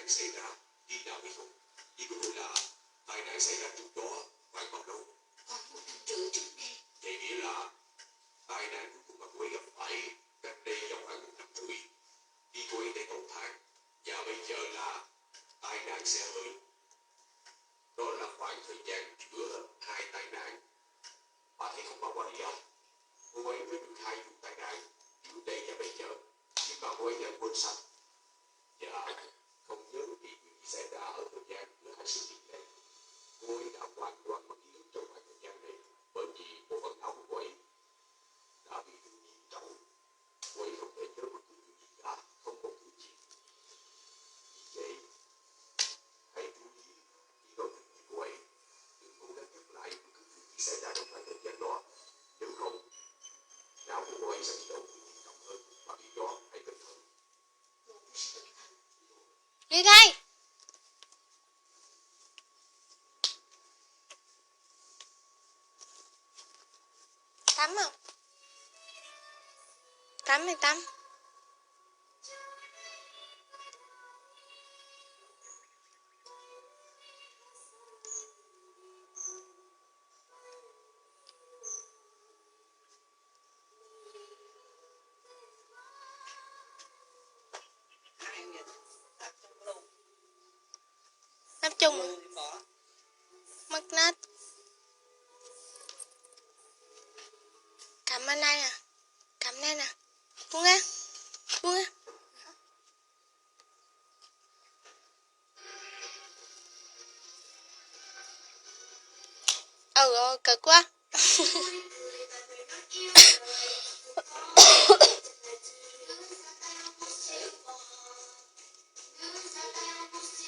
nạn xảy ra khi nào hay không? Ý của tôi là tai nạn xảy ra trước đó khoảng bao lâu? Khoảng 1 năm rưỡi trước đây. Vậy nghĩa là tai nạn cuối cùng mà cô ấy gặp phải cách đây trong khoảng 1 năm rưỡi. Khi cô ấy tới cầu thang và bây giờ là tai nạn xe hơi. Đó là khoảng thời gian giữa hai tai nạn. Bà thấy không, bà Walia? Cô ấy mới được 2 vụ tai nạn trước đây và bây giờ, nhưng mà cô ấy đã quên sạch và không nhớ gì xảy ra ở thời gian giữa hai sự kiện này. Cô ấy đã hoàn toàn mất ký ức trong khoảng thời gian này bởi vì bộ phận não của cô ấy đã bị thương nghiêm trọng. Cô ấy không thể nhớ bất cứ điều gì cả, không một thứ gì. Vì vậy, hãy chú ý khi nói chuyện với cô ấy, đừng cố gắng nhắc lại bất cứ điều gì xảy ra trong khoảng thời gian đó. Nếu không, não của cô ấy sẽ bị tổn thương nghiêm trọng hơn, và vì đó hãy cẩn thận. Đi đây. Tắm không? Tắm thì tắm. Nắp chung à? Mất nết. Cầm bên đây nè. Cầm đây nè. Buông ra. Buông ra. Ôi cực quá.